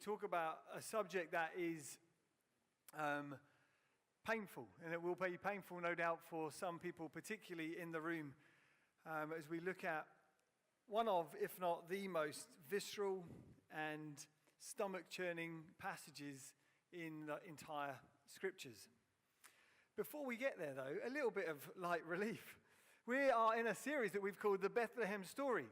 talk about a subject that is painful, and it will be painful, no doubt, for some people, particularly in the room, as we look at one of, if not the most visceral and stomach-churning passages in the entire Scriptures. Before we get there, though, a little bit of light relief. We are in a series that we've called the Bethlehem story.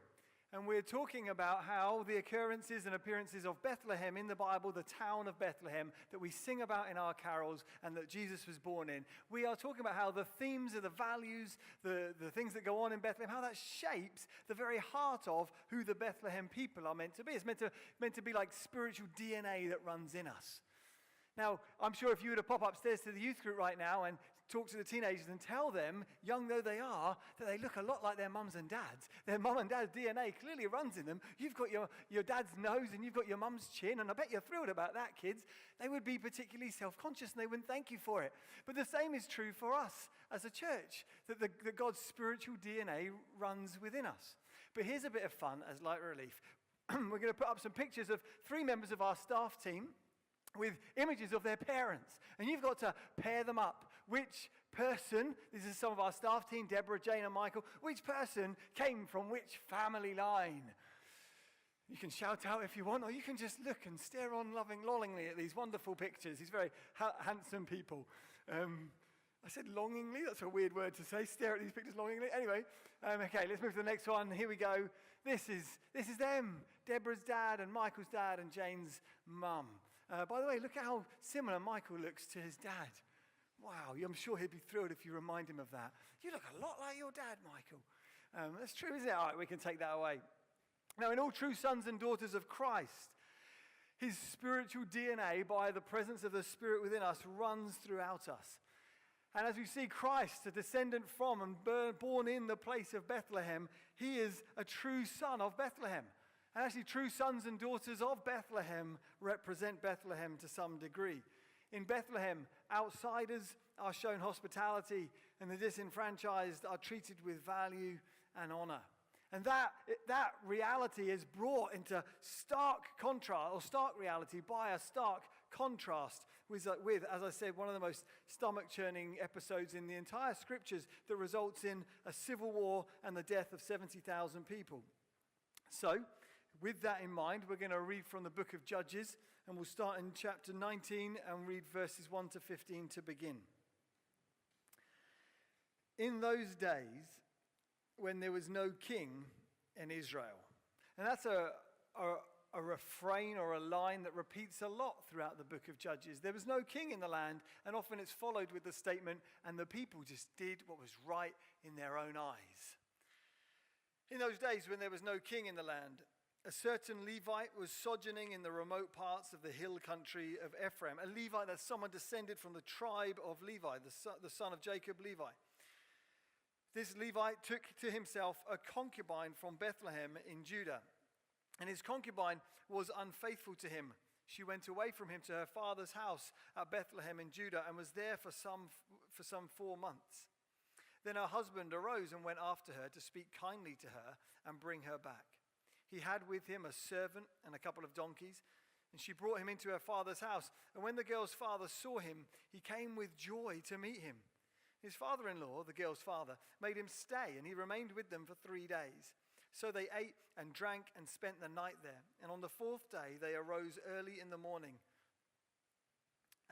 And we're talking about how the occurrences and appearances of Bethlehem in the Bible, the town of Bethlehem, that we sing about in our carols and that Jesus was born in. We are talking about how the themes of the values, the things that go on in Bethlehem, how that shapes the very heart of who the Bethlehem people are meant to be. It's meant to be like spiritual DNA that runs in us. Now, I'm sure if you were to pop upstairs to the youth group right now and talk to the teenagers and tell them, young though they are, that they look a lot like their mums and dads. Their mum and dad's DNA clearly runs in them. You've got your dad's nose and you've got your mum's chin, and I bet you're thrilled about that, kids. They would be particularly self-conscious and they wouldn't thank you for it. But the same is true for us as a church, that God's spiritual DNA runs within us. But here's a bit of fun as light relief. We're going to put up some pictures of 3 members of our staff team with images of their parents. And you've got to pair them up. Which person, this is some of our staff team, Deborah, Jane and Michael, which person came from which family line? You can shout out if you want, or you can just look and stare on lollingly at these wonderful pictures, these very handsome people. I said longingly, that's a weird word to say, stare at these pictures longingly. Anyway, okay, let's move to the next one. Here we go. This is them, Deborah's dad and Michael's dad and Jane's mum. By the way, look at how similar Michael looks to his dad. Wow, I'm sure he'd be thrilled if you remind him of that. You look a lot like your dad, Michael. That's true, isn't it? All right, we can take that away. Now, in all true sons and daughters of Christ, his spiritual DNA, by the presence of the Spirit within us, runs throughout us. And as we see Christ, a descendant from and born in the place of Bethlehem, he is a true son of Bethlehem. And actually, true sons and daughters of Bethlehem represent Bethlehem to some degree. In Bethlehem, outsiders are shown hospitality, and the disenfranchised are treated with value and honor. And that reality is brought into stark contrast, or stark reality by a stark contrast with, as I said, one of the most stomach-churning episodes in the entire Scriptures that results in a civil war and the death of 70,000 people. So, with that in mind, we're going to read from the book of Judges, and we'll start in chapter 19 and read verses 1 to 15 to begin. In those days, when there was no king in Israel. And that's a refrain or a line that repeats a lot throughout the book of Judges. There was no king in the land, and often it's followed with the statement, and the people just did what was right in their own eyes. In those days when there was no king in the land, a certain Levite was sojourning in the remote parts of the hill country of Ephraim. A Levite, that's someone descended from the tribe of Levi, the son of Jacob, Levi. This Levite took to himself a concubine from Bethlehem in Judah, and his concubine was unfaithful to him. She went away from him to her father's house at Bethlehem in Judah and was there for some 4 months. Then her husband arose and went after her to speak kindly to her and bring her back. He had with him a servant and a couple of donkeys, and she brought him into her father's house. And when the girl's father saw him, he came with joy to meet him. His father-in-law, the girl's father, made him stay, and he remained with them for 3 days. So they ate and drank and spent the night there. And on the 4th day, they arose early in the morning,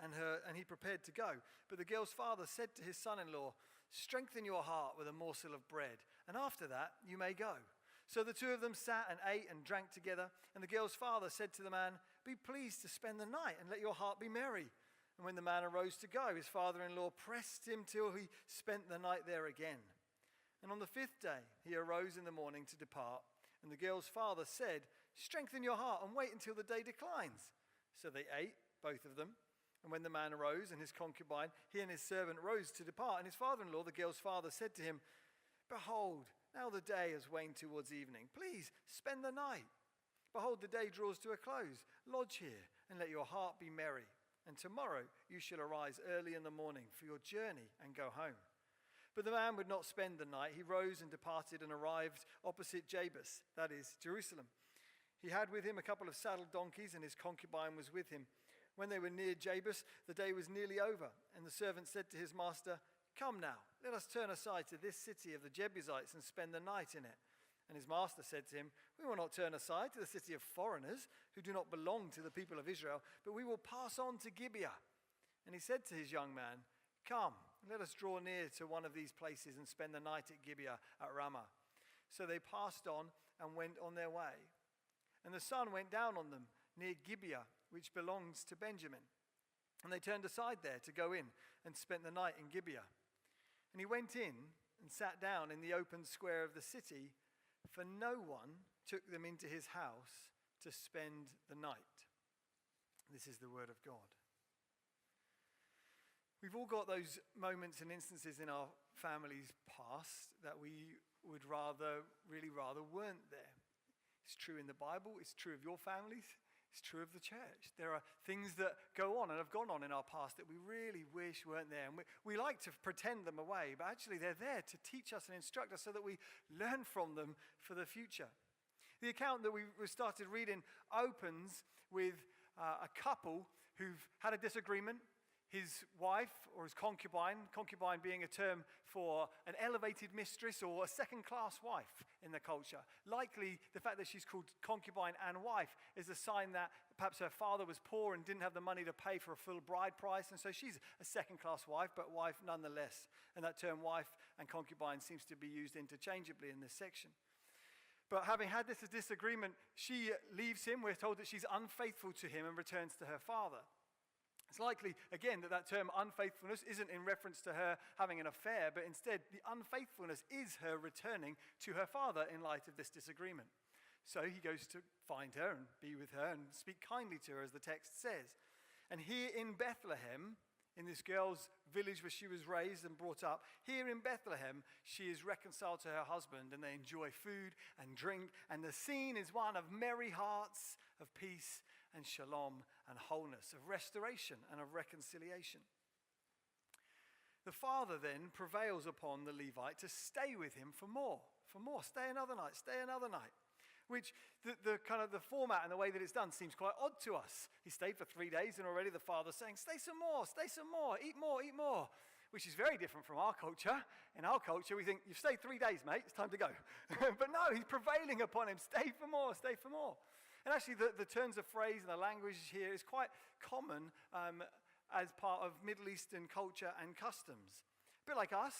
and he prepared to go. But the girl's father said to his son-in-law, "Strengthen your heart with a morsel of bread, and after that you may go." So the 2 of them sat and ate and drank together. And the girl's father said to the man, "Be pleased to spend the night, and let your heart be merry." And when the man arose to go, his father-in-law pressed him till he spent the night there again. And on the 5th day, he arose in the morning to depart. And the girl's father said, "Strengthen your heart and wait until the day declines." So they ate, both of them. And when the man arose and his concubine, he and his servant rose to depart. And his father-in-law, the girl's father, said to him, "Behold, now the day has waned towards evening. Please spend the night. Behold, the day draws to a close. Lodge here and let your heart be merry. And tomorrow you shall arise early in the morning for your journey and go home." But the man would not spend the night. He rose and departed and arrived opposite Jabus, that is, Jerusalem. He had with him a couple of saddled donkeys, and his concubine was with him. When they were near Jabus, the day was nearly over, and the servant said to his master, "Come now, let us turn aside to this city of the Jebusites and spend the night in it." And his master said to him, "We will not turn aside to the city of foreigners who do not belong to the people of Israel, but we will pass on to Gibeah." And he said to his young man, "Come, let us draw near to one of these places and spend the night at Gibeah at Ramah." So they passed on and went on their way. And the sun went down on them near Gibeah, which belongs to Benjamin. And they turned aside there to go in and spent the night in Gibeah. And he went in and sat down in the open square of the city, for no one took them into his house to spend the night. This is the word of God. We've all got those moments and instances in our family's past that we would really rather weren't there. It's true in the Bible, it's true of your families, it's true of the church. There are things that go on and have gone on in our past that we really wish weren't there. And we like to pretend them away, but actually they're there to teach us and instruct us so that we learn from them for the future. The account that we started reading opens with a couple who've had a disagreement. His wife, or his concubine being a term for an elevated mistress or a second-class wife in the culture. Likely, the fact that she's called concubine and wife is a sign that perhaps her father was poor and didn't have the money to pay for a full bride price, and so she's a second-class wife, but wife nonetheless. And that term wife and concubine seems to be used interchangeably in this section. But having had this disagreement, she leaves him. We're told that she's unfaithful to him and returns to her father. It's likely, again, that term unfaithfulness isn't in reference to her having an affair, but instead the unfaithfulness is her returning to her father in light of this disagreement. So he goes to find her and be with her and speak kindly to her, as the text says. And here in Bethlehem, in this girl's village where she was raised and brought up, here in Bethlehem, she is reconciled to her husband, and they enjoy food and drink, and the scene is one of merry hearts, of peace and shalom and wholeness, of restoration and of reconciliation. The father then prevails upon the Levite to stay with him for more, stay another night, which the kind of the format and the way that it's done seems quite odd to us. He stayed for 3 days, and already the father's saying, stay some more, eat more, which is very different from our culture. In our culture, we think, you've stayed 3 days, mate, it's time to go. But no, he's prevailing upon him, stay for more. And actually, the turns of phrase and the language here is quite common as part of Middle Eastern culture and customs. A bit like us.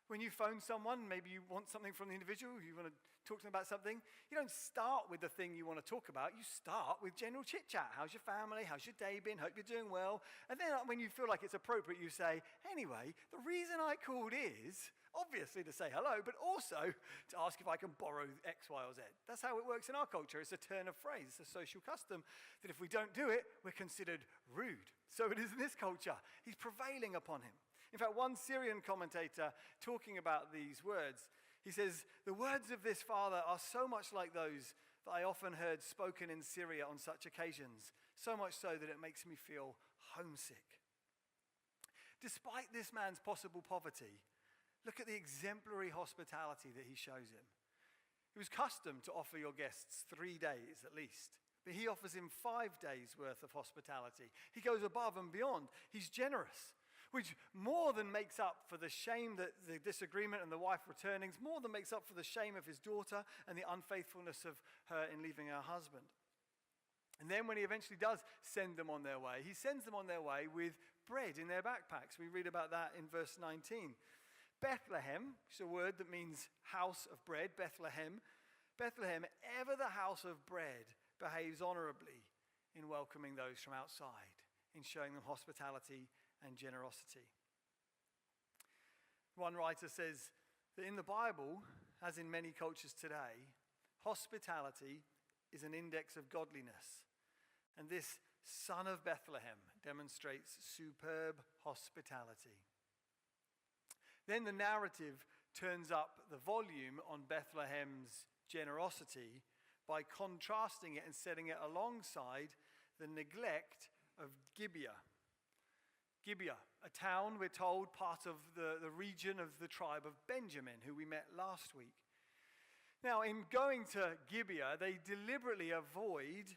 When you phone someone, maybe you want something from the individual, you want to talk to them about something, you don't start with the thing you want to talk about, you start with general chit-chat. How's your family? How's your day been? Hope you're doing well. And then when you feel like it's appropriate, you say, anyway, the reason I called is, obviously to say hello, but also to ask if I can borrow X, Y, or Z. That's how it works in our culture. It's a turn of phrase. It's a social custom that if we don't do it, we're considered rude. So it is in this culture. He's prevailing upon him. In fact, one Syrian commentator talking about these words, he says, the words of this father are so much like those that I often heard spoken in Syria on such occasions, so much so that it makes me feel homesick. Despite this man's possible poverty, look at the exemplary hospitality that he shows him. It was custom to offer your guests 3 days at least, but he offers him 5 days worth of hospitality. He goes above and beyond. He's generous, which more than makes up for the shame that the disagreement and the wife returning, more than makes up for the shame of his daughter and the unfaithfulness of her in leaving her husband. And then when he eventually does send them on their way, he sends them on their way with bread in their backpacks. We read about that in verse 19. Bethlehem, which is a word that means house of bread, Bethlehem, ever the house of bread, behaves honorably in welcoming those from outside, in showing them hospitality and generosity. One writer says that in the Bible, as in many cultures today, hospitality is an index of godliness. And this son of Bethlehem demonstrates superb hospitality. Then the narrative turns up the volume on Bethlehem's generosity by contrasting it and setting it alongside the neglect of Gibeah. Gibeah, a town, we're told, part of the region of the tribe of Benjamin, who we met last week. Now, in going to Gibeah, they deliberately avoid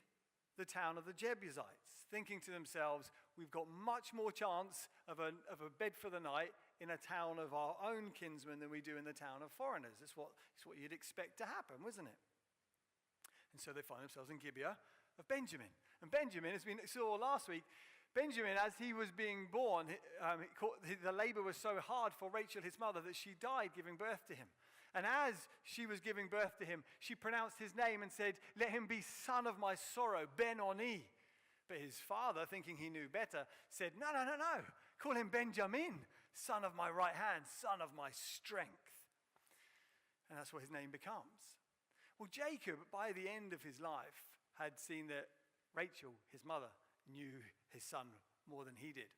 the town of the Jebusites, thinking to themselves, we've got much more chance of a bed for the night in a town of our own kinsmen than we do in the town of foreigners. It's what you'd expect to happen, wasn't it? And so they find themselves in Gibeah of Benjamin. And Benjamin, as we saw last week, Benjamin, as he was being born, the labor was so hard for Rachel, his mother, that she died giving birth to him. And as she was giving birth to him, she pronounced his name and said, let him be son of my sorrow, Ben-Oni. But his father, thinking he knew better, said, no. Call him Benjamin, son of my right hand, son of my strength. And that's what his name becomes. Well, Jacob, by the end of his life, had seen that Rachel, his mother, knew his son more than he did.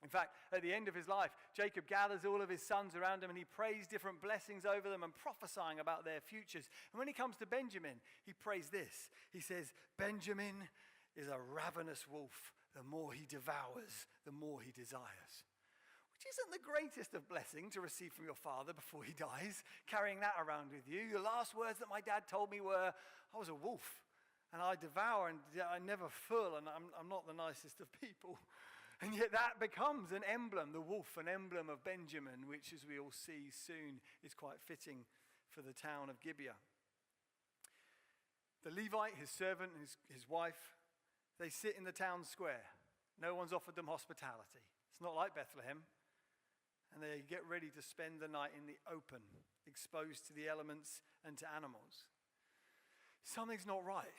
In fact, at the end of his life, Jacob gathers all of his sons around him and he prays different blessings over them and prophesying about their futures. And when he comes to Benjamin, he prays this. He says, Benjamin is a ravenous wolf. The more he devours, the more he desires. Which isn't the greatest of blessing to receive from your father before he dies, carrying that around with you. The last words that my dad told me were, I was a wolf and I devour and I never full and I'm not the nicest of people. And yet that becomes an emblem, the wolf, an emblem of Benjamin, which, as we all see soon, is quite fitting for the town of Gibeah. The Levite, his servant, and his wife, they sit in the town square. No one's offered them hospitality. It's not like Bethlehem. And they get ready to spend the night in the open, exposed to the elements and to animals. Something's not right.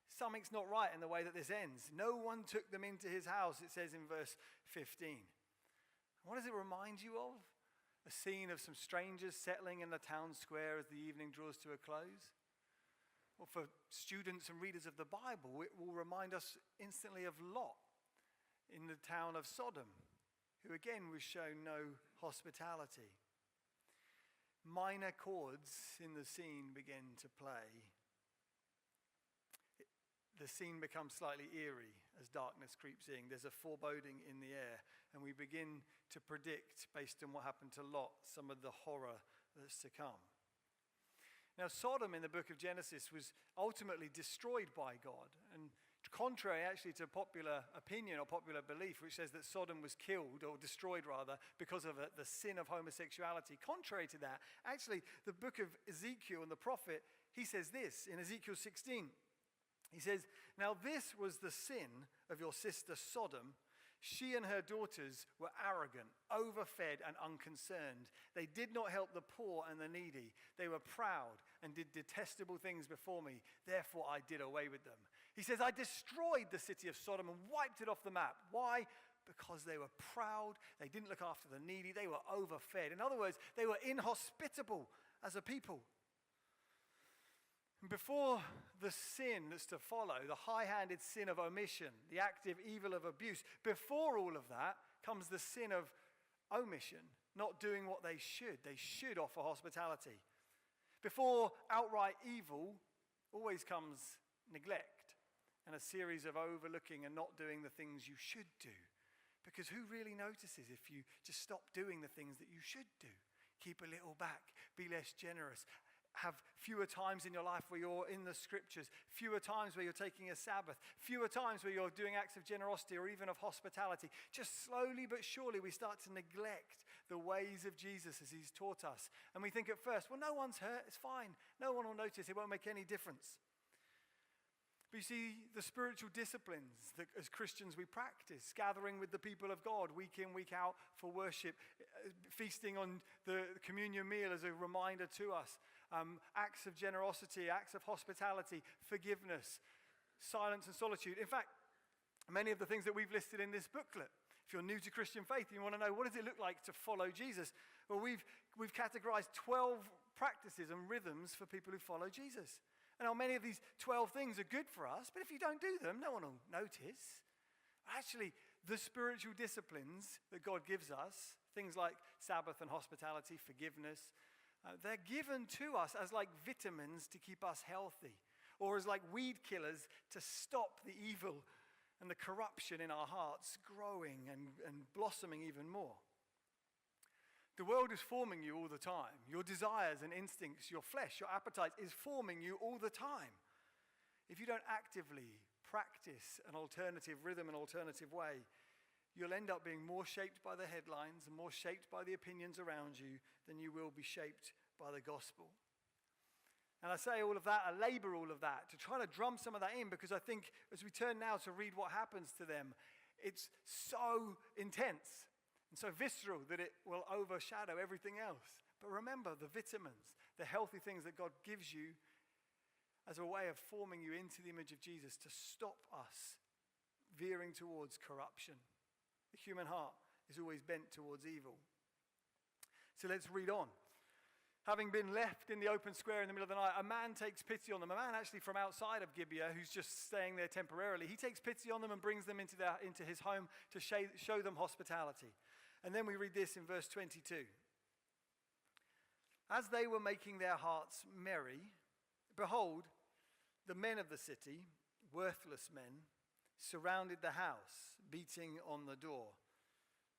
Something's not right in the way that this ends. No one took them into his house, it says in verse 15. What does it remind you of? A scene of some strangers settling in the town square as the evening draws to a close? Well, for students and readers of the Bible, it will remind us instantly of Lot in the town of Sodom, who again was shown no hospitality. Minor chords in the scene begin to play. The scene becomes slightly eerie as darkness creeps in. There's a foreboding in the air, and we begin to predict, based on what happened to Lot, some of the horror that's to come. Now, Sodom in the book of Genesis was ultimately destroyed by God, and contrary actually to popular opinion or popular belief, which says that Sodom was killed, or destroyed rather, because of the sin of homosexuality. Contrary to that, actually, the book of Ezekiel and the prophet, he says this in Ezekiel 16. He says, now this was the sin of your sister Sodom. She and her daughters were arrogant, overfed, and unconcerned. They did not help the poor and the needy. They were proud and did detestable things before me. Therefore, I did away with them. He says, I destroyed the city of Sodom and wiped it off the map. Why? Because they were proud. They didn't look after the needy. They were overfed. In other words, they were inhospitable as a people. Before the sin that's to follow, the high-handed sin of omission, the active evil of abuse, before all of that comes the sin of omission, not doing what they should. They should offer hospitality. Before outright evil always comes neglect and a series of overlooking and not doing the things you should do. Because who really notices if you just stop doing the things that you should do? Keep a little back, be less generous, have fewer times in your life where you're in the scriptures, fewer times where you're taking a Sabbath, fewer times where you're doing acts of generosity or even of hospitality. Just slowly but surely we start to neglect the ways of Jesus as he's taught us. And we think at first, well, no one's hurt, it's fine. No one will notice, it won't make any difference. But you see, the spiritual disciplines that as Christians we practice, gathering with the people of God week in, week out for worship, feasting on the communion meal as a reminder to us, acts of generosity, acts of hospitality, forgiveness, silence and solitude. In fact, many of the things that we've listed in this booklet, if you're new to Christian faith and you want to know what does it look like to follow Jesus, well, we've categorized 12 practices and rhythms for people who follow Jesus. And now many of these 12 things are good for us, but if you don't do them, no one will notice. Actually, the spiritual disciplines that God gives us, things like Sabbath and hospitality, forgiveness, they're given to us as like vitamins to keep us healthy, or as like weed killers to stop the evil and the corruption in our hearts growing and blossoming even more. The world is forming you all the time. Your desires and instincts, your flesh, your appetite is forming you all the time. If you don't actively practice an alternative rhythm, an alternative way, you'll end up being more shaped by the headlines and more shaped by the opinions around you than you will be shaped by the gospel. And I say all of that, I labor all of that to try to drum some of that in, because I think as we turn now to read what happens to them, it's so intense and so visceral that it will overshadow everything else. But remember the vitamins, the healthy things that God gives you as a way of forming you into the image of Jesus to stop us veering towards corruption. The human heart is always bent towards evil. So let's read on. Having been left in the open square in the middle of the night, a man takes pity on them. A man actually from outside of Gibeah who's just staying there temporarily. He takes pity on them and brings them into his home to show them hospitality. And then we read this in verse 22. As they were making their hearts merry, behold, the men of the city, worthless men, surrounded the house, beating on the door.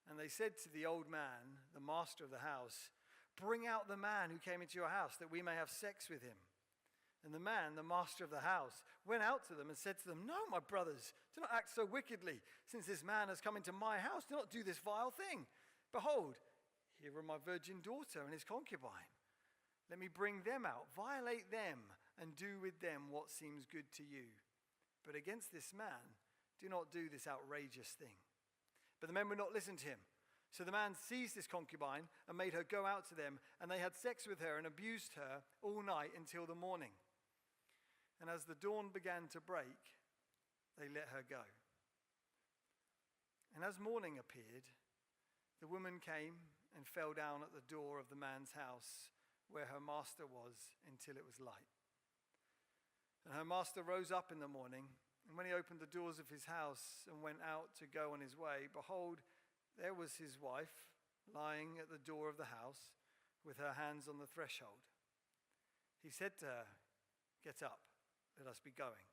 And they said to the old man, the master of the house, "Bring out the man who came into your house, that we may have sex with him." And the man, the master of the house, went out to them and said to them, "No, my brothers, do not act so wickedly. Since this man has come into my house, do not do this vile thing. Behold, here are my virgin daughter and his concubine. Let me bring them out, violate them, and do with them what seems good to you. But against this man, do not do this outrageous thing." But the men would not listen to him. So the man seized his concubine and made her go out to them, and they had sex with her and abused her all night until the morning. And as the dawn began to break, they let her go. And as morning appeared, the woman came and fell down at the door of the man's house where her master was until it was light. And her master rose up in the morning, and when he opened the doors of his house and went out to go on his way, behold, there was his wife lying at the door of the house with her hands on the threshold. He said to her, "Get up, let us be going."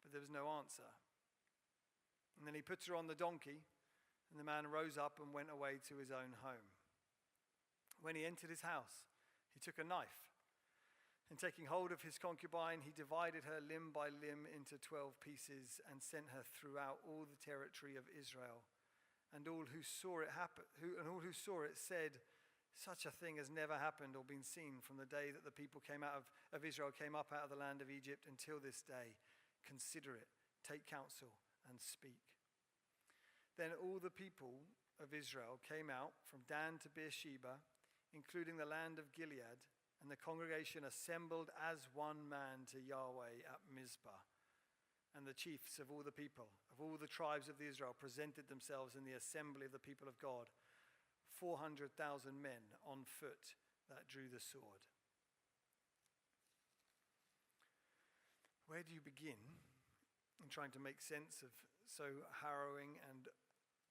But there was no answer. And then he put her on the donkey, and the man rose up and went away to his own home. When he entered his house, he took a knife, and taking hold of his concubine, he divided her limb by limb into 12 pieces and sent her throughout all the territory of Israel. And all who saw it said, "Such a thing has never happened or been seen from the day that the people of Israel came up out of the land of Egypt until this day. Consider it, take counsel, and speak." Then all the people of Israel came out from Dan to Beersheba, including the land of Gilead, and the congregation assembled as one man to Yahweh at Mizpah. And the chiefs of all the people, of all the tribes of Israel, presented themselves in the assembly of the people of God, 400,000 men on foot that drew the sword. Where do you begin in trying to make sense of so harrowing and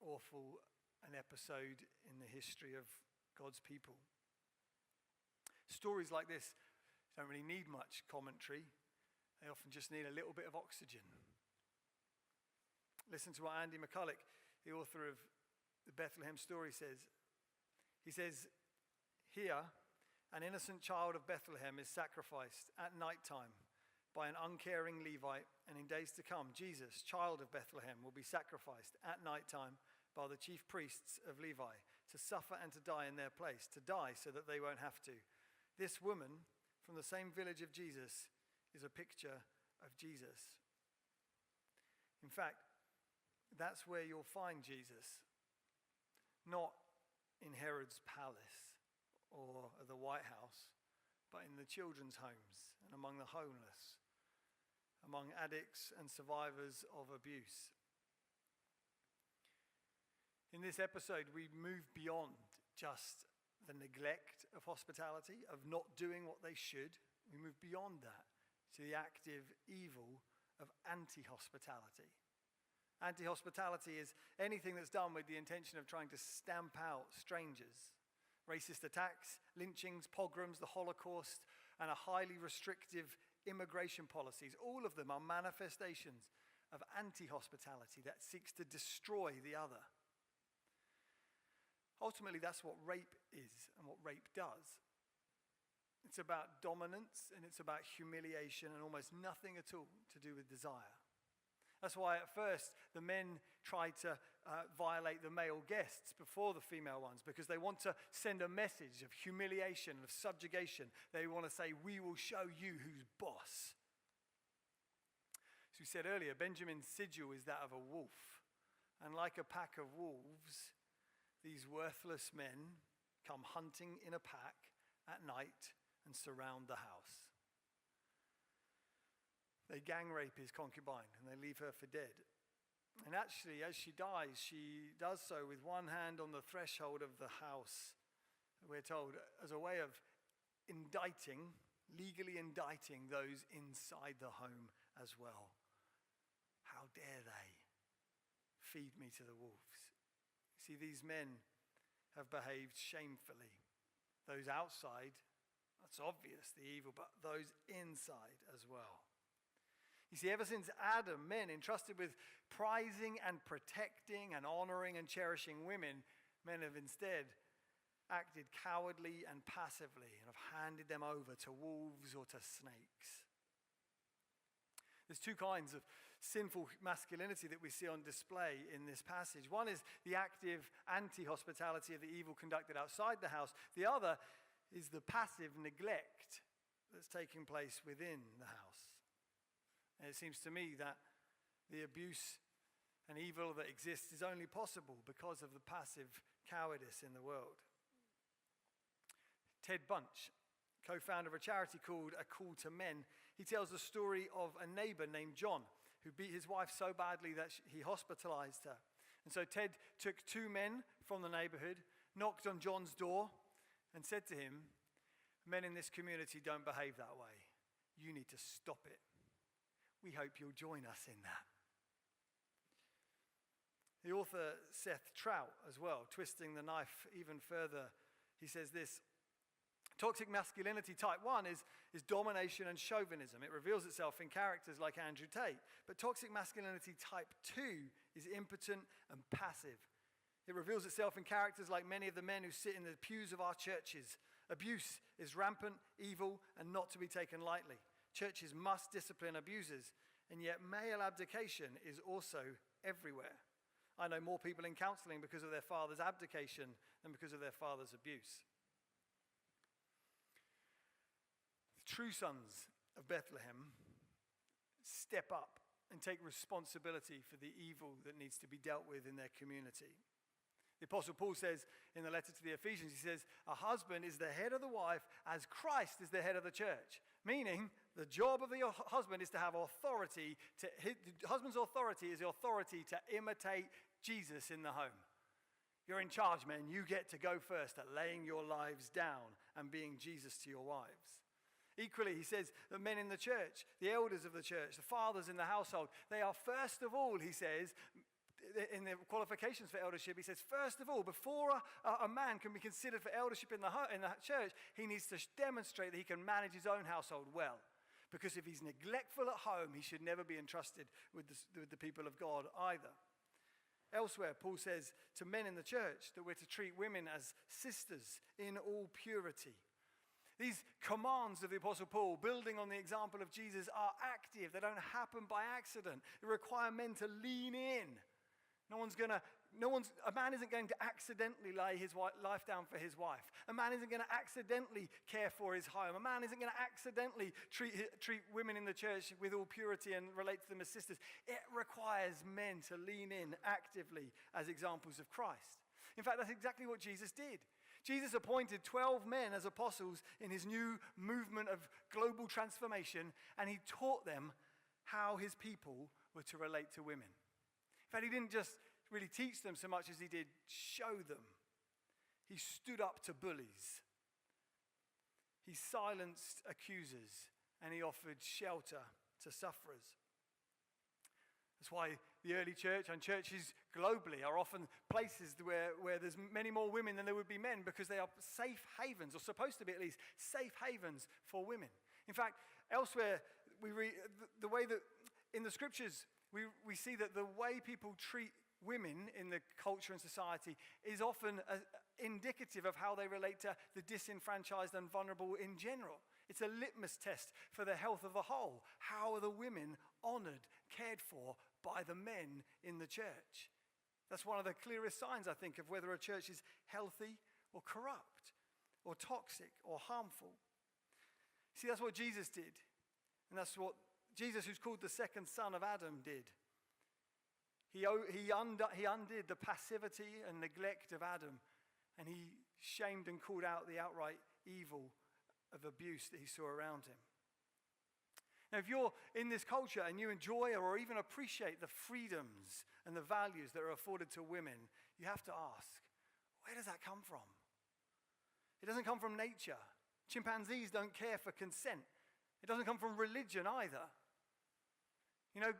awful an episode in the history of God's people? Stories like this don't really need much commentary. They often just need a little bit of oxygen. Listen to what Andy McCulloch, the author of the Bethlehem story, says. He says, "Here, an innocent child of Bethlehem is sacrificed at night time by an uncaring Levite, and in days to come, Jesus, child of Bethlehem, will be sacrificed at night time by the chief priests of Levi to suffer and to die in their place, to die so that they won't have to. This woman from the same village of Jesus is a picture of Jesus." In fact, that's where you'll find Jesus. Not in Herod's palace or at the White House, but in the children's homes and among the homeless, among addicts and survivors of abuse. In this episode, we move beyond just the neglect of hospitality, of not doing what they should. We move beyond that to the active evil of anti-hospitality. Anti-hospitality is anything that's done with the intention of trying to stamp out strangers. Racist attacks, lynchings, pogroms, the Holocaust, and a highly restrictive immigration policies. All of them are manifestations of anti-hospitality that seeks to destroy the other. ultimately that's what rape is and what rape does. It's about dominance and it's about humiliation and almost nothing at all to do with desire. That's why at first the men try to violate the male guests before the female ones, because they want to send a message of humiliation, of subjugation. They want to say, we will show you who's boss. As we said earlier, Benjamin's sigil is that of a wolf. And like a pack of wolves, these worthless men come hunting in a pack at night and surround the house. They gang rape his concubine and they leave her for dead. And actually, as she dies, she does so with one hand on the threshold of the house, we're told, as a way of legally indicting those inside the home as well. How dare they feed me to the wolves? See, these men have behaved shamefully. Those outside, that's obvious, the evil, but those inside as well. You see, ever since Adam, men entrusted with prizing and protecting and honoring and cherishing women, men have instead acted cowardly and passively and have handed them over to wolves or to snakes. There's two kinds of sinful masculinity that we see on display in this passage. One is the active anti-hospitality of the evil conducted outside the house. The other is the passive neglect that's taking place within the house. And it seems to me that the abuse and evil that exists is only possible because of the passive cowardice in the world. Ted Bunch, co-founder of a charity called A Call to Men, he tells the story of a neighbor named John who beat his wife so badly that he hospitalized her. And so Ted took two men from the neighborhood, knocked on John's door, and said to him, men in this community don't behave that way. You need to stop it. We hope you'll join us in that. The author Seth Trout as well, twisting the knife even further, he says this: toxic masculinity type 1 is domination and chauvinism. It reveals itself in characters like Andrew Tate. But toxic masculinity type 2 is impotent and passive. It reveals itself in characters like many of the men who sit in the pews of our churches. Abuse is rampant, evil, and not to be taken lightly. Churches must discipline abusers, and yet male abdication is also everywhere. I know more people in counseling because of their father's abdication than because of their father's abuse. The true sons of Bethlehem step up and take responsibility for the evil that needs to be dealt with in their community. The Apostle Paul says in the letter to the Ephesians, he says, a husband is the head of the wife as Christ is the head of the church. Meaning, the job of the husband is to have authority. The husband's authority is the authority to imitate Jesus in the home. You're in charge, men. You get to go first at laying your lives down and being Jesus to your wives. Equally, he says that men in the church, the elders of the church, the fathers in the household, they are first of all, he says, in the qualifications for eldership, he says, first of all, before a man can be considered for eldership in the church, he needs to demonstrate that he can manage his own household well. Because if he's neglectful at home, he should never be entrusted with the people of God either. Elsewhere, Paul says to men in the church that we're to treat women as sisters in all purity. These commands of the Apostle Paul, building on the example of Jesus, are active. They don't happen by accident. They require men to lean in. A man isn't going to accidentally lay his life down for his wife. A man isn't going to accidentally care for his home. A man isn't going to accidentally treat women in the church with all purity and relate to them as sisters. It requires men to lean in actively as examples of Christ. In fact, that's exactly what Jesus did. Jesus appointed 12 men as apostles in his new movement of global transformation, and he taught them how his people were to relate to women. In fact, he didn't just really teach them so much as he did show them. He stood up to bullies. He silenced accusers, and he offered shelter to sufferers. That's why the early church and churches globally are often places where there's many more women than there would be men, because they are safe havens, or supposed to be at least, safe havens for women. In fact, elsewhere, we read the way that in the scriptures, we see that the way people treat women in the culture and society is often indicative of how they relate to the disenfranchised and vulnerable in general. It's a litmus test for the health of the whole. How are the women honored, cared for by the men in the church? That's one of the clearest signs, I think, of whether a church is healthy or corrupt or toxic or harmful. See, that's what Jesus did. And that's what Jesus, who's called the second son of Adam, did. He undid the passivity and neglect of Adam, and he shamed and called out the outright evil of abuse that he saw around him. Now, if you're in this culture and you enjoy or even appreciate the freedoms and the values that are afforded to women, you have to ask, where does that come from? It doesn't come from nature. Chimpanzees don't care for consent. It doesn't come from religion either. You know,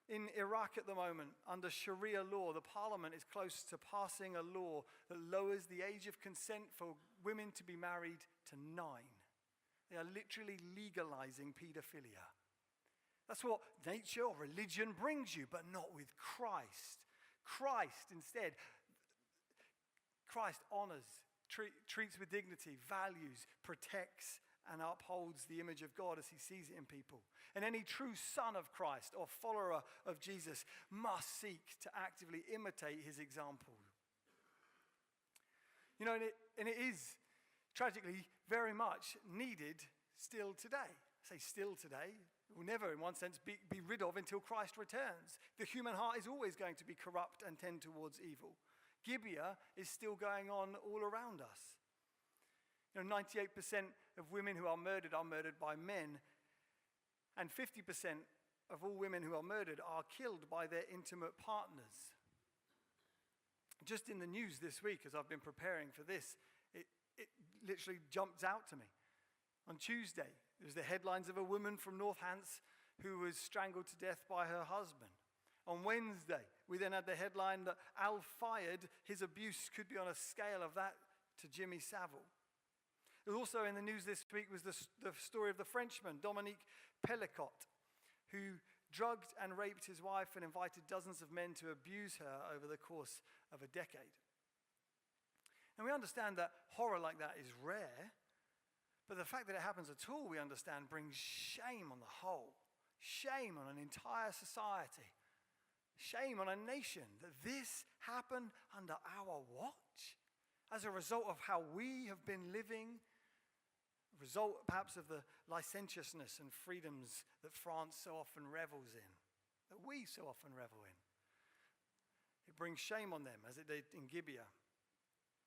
in Iraq at the moment, under Sharia law, the parliament is close to passing a law that lowers the age of consent for women to be married to 9. They are literally legalizing pedophilia. That's what nature or religion brings you, but not with Christ. Christ instead, Christ honors, treats with dignity, values, protects, and upholds the image of God as he sees it in people. And any true son of Christ or follower of Jesus must seek to actively imitate his example. You know, and it is tragically very much needed still today. I say still today. It will never, in one sense, be rid of until Christ returns. The human heart is always going to be corrupt and tend towards evil. Gibeah is still going on all around us. You know, 98% of women who are murdered by men, and 50% of all women who are murdered are killed by their intimate partners. Just in the news this week, as I've been preparing for this, it literally jumped out to me. On Tuesday, there was the headlines of a woman from North Hants who was strangled to death by her husband. On Wednesday, we then had the headline that Al fired, his abuse could be on a scale of that to Jimmy Savile. Also in the news this week was the story of the Frenchman, Dominique Pellicot, who drugged and raped his wife and invited dozens of men to abuse her over the course of a decade. And we understand that horror like that is rare, but the fact that it happens at all, we understand, brings shame on the whole, shame on an entire society, shame on a nation that this happened under our watch as a result of how we have been living, a result perhaps of the licentiousness and freedoms that France so often revels in, that we so often revel in. It brings shame on them, as it did in Gibeah.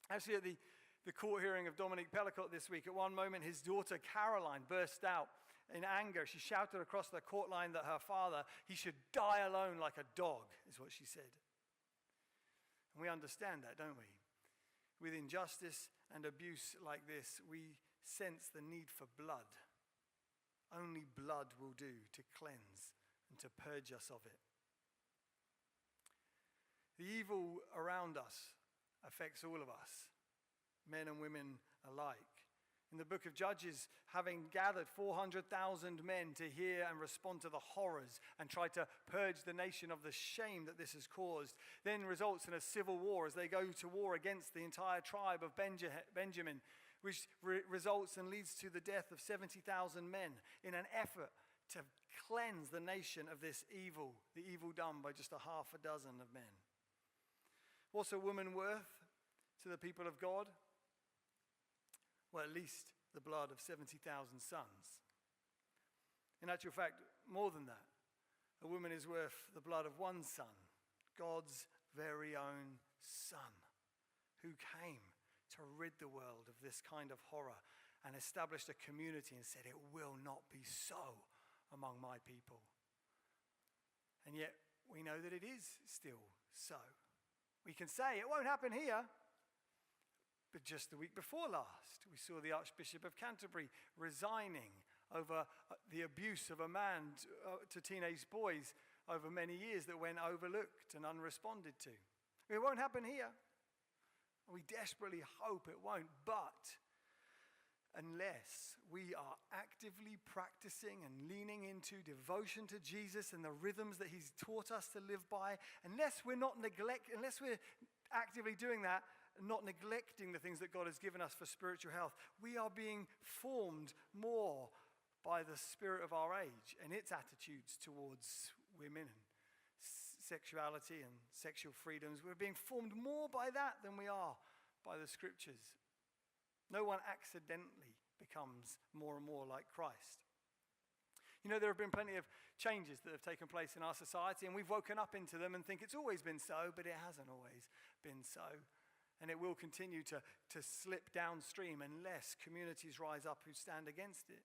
Actually, at the court hearing of Dominique Pellicot this week, at one moment his daughter Caroline burst out in anger. She shouted across the court line that her father, he should die alone like a dog, is what she said. And we understand that, don't we? With injustice and abuse like this, we sense the need for blood. Only blood will do to cleanse and to purge us of it. The evil around us affects all of us, men and women alike. In the book of Judges, having gathered 400,000 men to hear and respond to the horrors and try to purge the nation of the shame that this has caused, then results in a civil war as they go to war against the entire tribe of Benjamin, which results and leads to the death of 70,000 men in an effort to cleanse the nation of this evil, the evil done by just a half a dozen of men. What's a woman worth to the people of God? Well, at least the blood of 70,000 sons. In actual fact, more than that, a woman is worth the blood of one son, God's very own Son, who came to rid the world of this kind of horror and established a community and said, it will not be so among my people. And yet, we know that it is still so. We can say, it won't happen here. But just the week before last, we saw the Archbishop of Canterbury resigning over the abuse of a man to teenage boys over many years that went overlooked and unresponded to. It won't happen here. We desperately hope it won't. But unless we are actively practicing and leaning into devotion to Jesus and the rhythms that he's taught us to live by, unless we're actively doing that, not neglecting the things that God has given us for spiritual health, we are being formed more by the spirit of our age and its attitudes towards women and sexuality and sexual freedoms. We're being formed more by that than we are by the scriptures. No one accidentally becomes more and more like Christ. You know, there have been plenty of changes that have taken place in our society, and we've woken up into them and think it's always been so, but it hasn't always been so. And it will continue to slip downstream unless communities rise up who stand against it.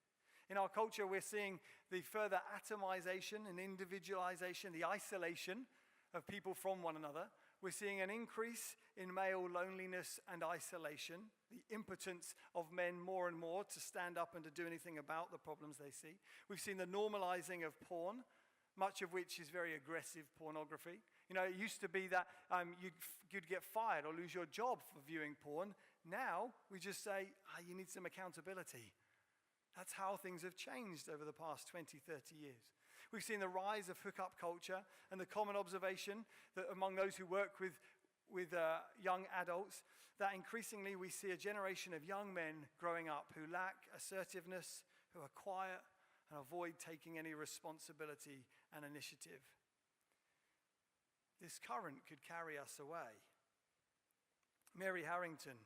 In our culture, we're seeing the further atomization and individualization, the isolation of people from one another. We're seeing an increase in male loneliness and isolation, the impotence of men more and more to stand up and to do anything about the problems they see. We've seen the normalizing of porn, much of which is very aggressive pornography. You know, it used to be that you'd get fired or lose your job for viewing porn. Now, we just say, you need some accountability. That's how things have changed over the past 20, 30 years. We've seen the rise of hookup culture and the common observation that among those who work with young adults, that increasingly we see a generation of young men growing up who lack assertiveness, who are quiet and avoid taking any responsibility and initiative. This current could carry us away. Mary Harrington,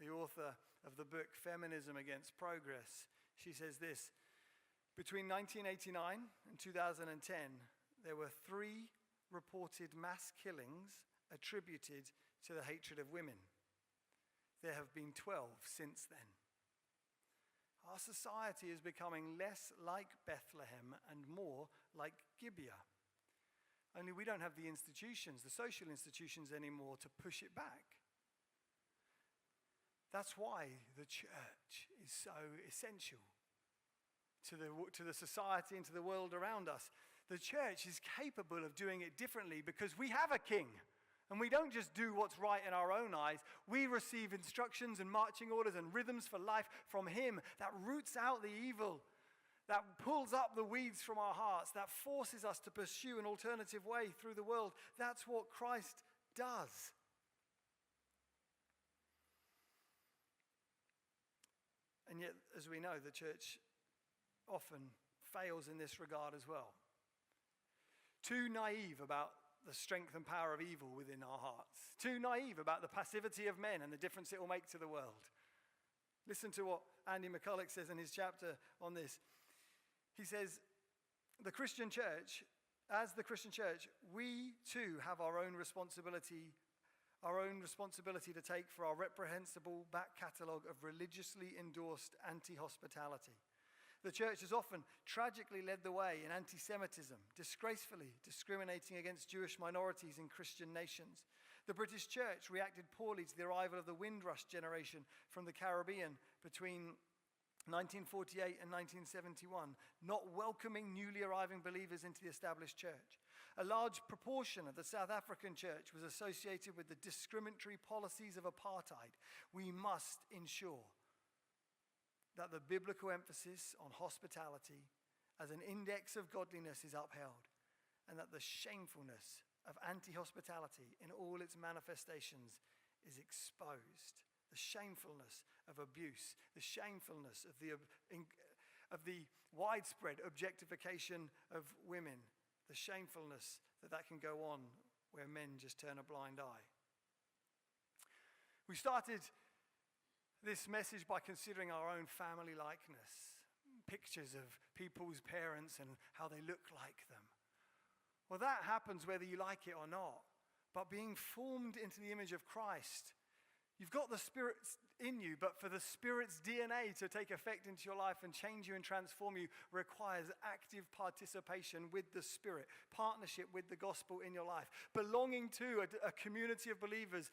the author of the book Feminism Against Progress, she says this: between 1989 and 2010, there were 3 reported mass killings attributed to the hatred of women. There have been 12 since then. Our society is becoming less like Bethlehem and more like Gibeah. Only we don't have the institutions, the social institutions anymore, to push it back. That's why the church is so essential to the society and to the world around us. The church is capable of doing it differently because we have a king. And we don't just do what's right in our own eyes. We receive instructions and marching orders and rhythms for life from him that roots out the evil, that pulls up the weeds from our hearts, that forces us to pursue an alternative way through the world. That's what Christ does. And yet, as we know, the church often fails in this regard as well. Too naive about the strength and power of evil within our hearts. Too naive about the passivity of men and the difference it will make to the world. Listen to what Andy McCulloch says in his chapter on this. He says, as the Christian church, we too have our own responsibility to take for our reprehensible back catalogue of religiously endorsed anti-hospitality. The church has often tragically led the way in anti-Semitism, disgracefully discriminating against Jewish minorities in Christian nations. The British church reacted poorly to the arrival of the Windrush generation from the Caribbean between 1948 and 1971, not welcoming newly arriving believers into the established church. A large proportion of the South African church was associated with the discriminatory policies of apartheid. We must ensure that the biblical emphasis on hospitality as an index of godliness is upheld, and that the shamefulness of anti-hospitality in all its manifestations is exposed. The shamefulness of abuse, the shamefulness of the widespread objectification of women, the shamefulness that can go on where men just turn a blind eye. We started this message by considering our own family likeness, pictures of people's parents and how they look like them. Well, that happens whether you like it or not. But being formed into the image of Christ, you've got the Spirit in you, but for the Spirit's DNA to take effect into your life and change you and transform you requires active participation with the Spirit, partnership with the gospel in your life, belonging to a community of believers,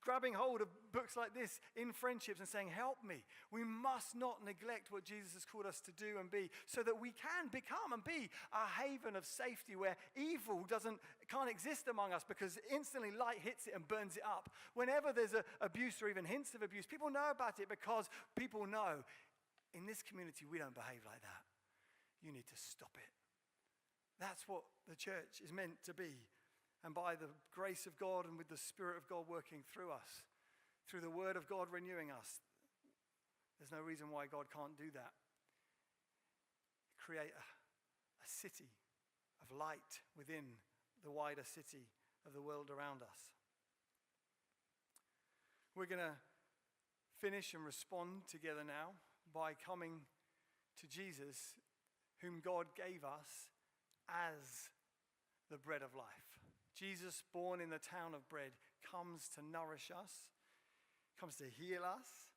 grabbing hold of books like this in friendships and saying, help me. We must not neglect what Jesus has called us to do and be, so that we can become and be a haven of safety where evil can't exist among us, because instantly light hits it and burns it up. Whenever there's abuse or even hints of abuse, people know about it because people know in this community, we don't behave like that. You need to stop it. That's what the church is meant to be. And by the grace of God and with the Spirit of God working through us, through the Word of God renewing us, there's no reason why God can't do that. Create a city of light within the wider city of the world around us. We're going to finish and respond together now by coming to Jesus, whom God gave us as the bread of life. Jesus, born in the town of bread, comes to nourish us, comes to heal us,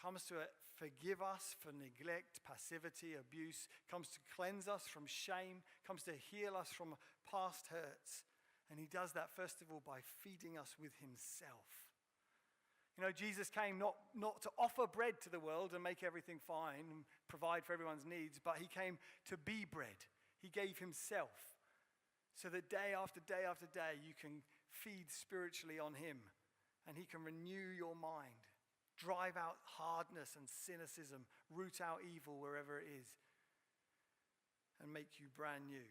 comes to forgive us for neglect, passivity, abuse, comes to cleanse us from shame, comes to heal us from past hurts. And he does that, first of all, by feeding us with himself. You know, Jesus came not to offer bread to the world and make everything fine and provide for everyone's needs, but he came to be bread. He gave himself so that day after day after day you can feed spiritually on him, and he can renew your mind, drive out hardness and cynicism, root out evil wherever it is, and make you brand new.